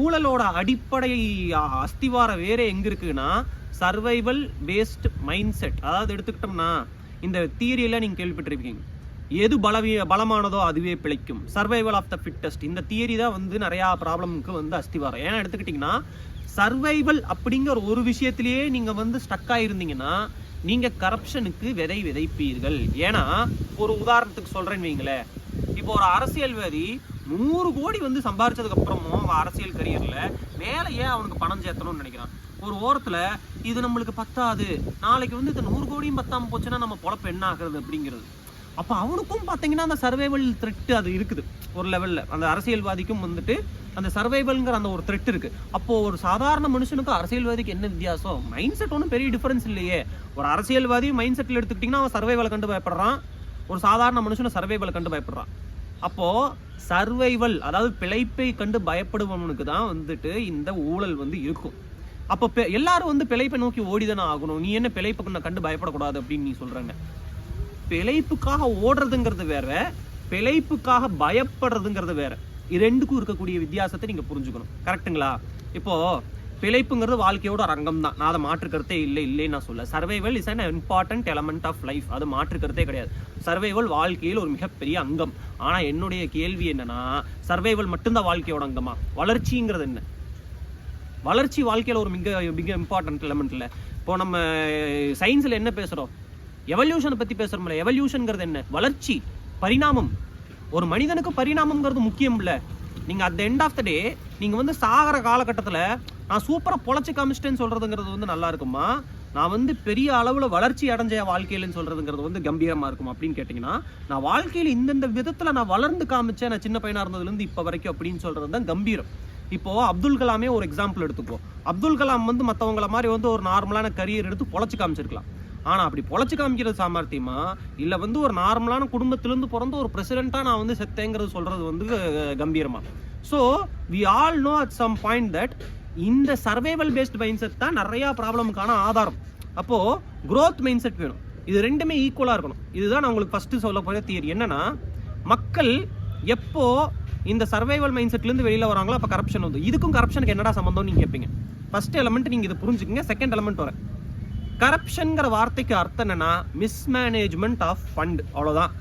ஊழலோட அடிப்படை அஸ்திவாரம் வேற எங்க இருக்குன்னா சர்வைவல் பேஸ்ட் மைண்ட் செட். அதாவது எடுத்துக்கிட்டோம்னா இந்த தியரியெல்லாம் நீங்க கேள்விப்பட்டிருப்பீங்க, எது பலமானதோ அதுவே பிழைக்கும், சர்வைவல் ஆஃப் த ஃபிட்டஸ்ட். இந்த தியரி தான் வந்து நிறைய ப்ராப்ளமுக்கு வந்து அஸ்திவாரம். ஏன்னா எடுத்துக்கிட்டீங்கன்னா சர்வைவல் அப்படிங்கிற ஒரு விஷயத்திலேயே நீங்க வந்து ஸ்டக் ஆயிருந்தீங்கன்னா நீங்க கரப்ஷனுக்கு விதைப்பீர்கள். ஏன்னா ஒரு உதாரணத்துக்கு சொல்றேன்னு வைங்களேன், இப்போ ஒரு அரசியல்வாதி 100 கோடி வந்து சம்பாரிச்சதுக்கு அப்புறமும் அவன் அரசியல் கரியர்ல மேல ஏன் அவனுக்கு பணம் சேர்த்தணும்னு நினைக்கிறான். ஒரு ஓரத்துல இது நம்மளுக்கு பத்தாது, நாளைக்கு வந்து இந்த 100 கோடியும் பத்தாம போச்சுன்னா நம்ம பொழப்பு என்ன ஆகுறது அப்படிங்கிறது. அப்போ அவனுக்கும் பார்த்தீங்கன்னா அந்த சர்வைவல் த்ரெட் அது இருக்குது ஒரு லெவலில். அந்த அரசியல்வாதிக்கும் வந்துட்டு அந்த சர்வைவல்ங்கிற அந்த ஒரு த்ரெட் இருக்குது. அப்போது ஒரு சாதாரண மனுஷனுக்கும் அரசியல்வாதிக்கு என்ன வித்தியாசம்? மைண்ட் செட் ஒன்றும் பெரிய டிஃபரன்ஸ் இல்லையே. ஒரு அரசியல்வாதி மைண்ட் செட்டில் எடுத்துக்கிட்டிங்கன்னா அவன் சர்வைவலை கண்டு பயப்படுறான், ஒரு சாதாரண மனுஷனை சர்வைவலை கண்டு பயப்படுறான். அப்போது சர்வைவல் அதாவது பிழைப்பை கண்டு பயப்படுபவனுக்கு தான் வந்துட்டு இந்த ஊழல் வந்து இருக்கும். அப்போ எல்லாரும் வந்து பிழைப்பை நோக்கி ஓடிதானே ஆகணும். நீ என்ன பிழைப்பை கண்டு பயப்படக்கூடாது அப்படின்னு நீ சொல்கிறாங்க. பிழைப்புக்காக ஓடுறதுங்கிறது வேற, பிழைப்புக்காக பயப்படுறதுங்கிறது வேற. இது ரெண்டுக்கும் இருக்கக்கூடிய வித்தியாசத்தை நீங்க புரிஞ்சுக்கணும். கரெக்டுங்களா? இப்போ பிழைப்புங்கிறது வாழ்க்கையோட ஒரு அங்கம் தான், நான் அதை மாற்றுக்கிறதே இல்லைன்னு நான் சொல்ல. Survival is an important element of life, அது மாற்றுக்கிறதே கிடையாது. சர்வைவல் வாழ்க்கையில் ஒரு மிகப்பெரிய அங்கம். ஆனா என்னுடைய கேள்வி என்னன்னா, சர்வைவல் மட்டும்தான் வாழ்க்கையோட அங்கமா? வளர்ச்சிங்கிறது என்ன? வளர்ச்சி வாழ்க்கையில ஒரு மிக இம்பார்ட்டன்ட் எலமெண்ட் இல்லை. இப்போ நம்ம சயின்ஸ்ல என்ன பேசுறோம்? எவல்யூஷனை பத்தி பேசுறோம்ல. எவல்யூஷன்ங்கிறது என்ன? வளர்ச்சி, பரிணாமம். ஒரு மனிதனுக்கு பரிணாமம்ங்கிறது முக்கியம் இல்ல. நீங்க at the end of the day நீங்க வந்து சாகர காலகட்டத்துல நான் சூப்பரா பொழைச்சு காமிச்சிட்டேன்னு சொல்றதுங்கிறது வந்து நல்லா இருக்குமா, நான் வந்து பெரிய அளவுல வளர்ச்சி அடைஞ்ச வாழ்க்கையிலன்னு சொல்றதுங்கிறது வந்து கம்பீரமா இருக்கும் அப்படின்னு கேட்டீங்கன்னா, நான் வாழ்க்கையில இந்தந்த விதத்துல நான் வளர்ந்து காமிச்சேன், நான் சின்ன பையனா இருந்ததுல இருந்து இப்ப வரைக்கும் அப்படின்னு சொல்றது தான் கம்பீரம். இப்போ அப்துல் கலாமே ஒரு எக்ஸாம்பிள் எடுத்துக்கோ. அப்துல் கலாம் வந்து மற்றவங்கள மாதிரி வந்து ஒரு நார்மலான கரியர் எடுத்து பொழைச்சு காமிச்சிருக்கலாம். ஆனால் அப்படி பொழைச்சு காமிக்கிறது சாமர்த்தியமா, இல்லை வந்து ஒரு நார்மலான குடும்பத்திலேருந்து பிறந்த ஒரு பிரசிடெண்ட்டாக நான் வந்து செத்தேங்கிறது சொல்கிறது வந்து கம்பீரமா? So we all know at some point that இந்த சர்வைவல் பேஸ்ட் மைண்ட் செட் தான் நிறையா ப்ராப்ளமுக்கான ஆதாரம். அப்போது க்ரோத் மைண்ட் செட் வேணும். இது ரெண்டுமே ஈக்குவலாக இருக்கணும். இதுதான் நான் உங்களுக்கு ஃபஸ்ட்டு சொல்ல போகிற தியரி. என்னன்னா, மக்கள் எப்போ இந்த சர்வைவல் மைண்ட் செட்லேருந்து வெளியில் வராங்களோ அப்போ கரப்ஷன் வந்து. இதுக்கும் கரப்ஷனுக்கு என்னடா சம்மந்தம் நீங்கள் கேட்பீங்க. ஃபர்ஸ்ட் எலமெண்ட் நீங்கள் இதை புரிஞ்சுக்கங்க. செகண்ட் எலமெண்ட் வரேன். கரப்ஷன்ங்கிற வார்த்தைக்கு அர்த்தம் என்னன்னா மிஸ்மேனேஜ்மெண்ட் ஆஃப் ஃபண்ட், அவ்வளோதான்.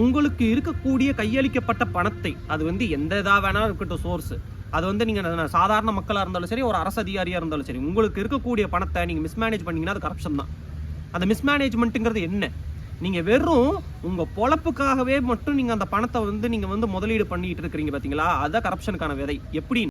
உங்களுக்கு இருக்கக்கூடிய கையளிக்கப்பட்ட பணத்தை, அது வந்து எந்த இதாக வேணாலும் இருக்கட்டும் சோர்ஸ், அது வந்து நீங்கள் சாதாரண மக்களாக இருந்தாலும் சரி, ஒரு அரசு அதிகாரியாக இருந்தாலும் சரி, உங்களுக்கு இருக்கக்கூடிய பணத்தை நீங்கள் மிஸ்மேனேஜ் பண்ணிங்கன்னா அது கரப்ஷன் தான். அந்த மிஸ்மேனேஜ்மெண்ட்டுங்கிறது என்ன? நீங்கள் வெறும் உங்கள் பொழப்புக்காகவே மட்டும் நீங்கள் அந்த பணத்தை வந்து நீங்கள் வந்து முதலீடு பண்ணிட்டு இருக்கிறீங்க பார்த்தீங்களா, அதுதான் கரப்ஷனுக்கான விதை. எப்படி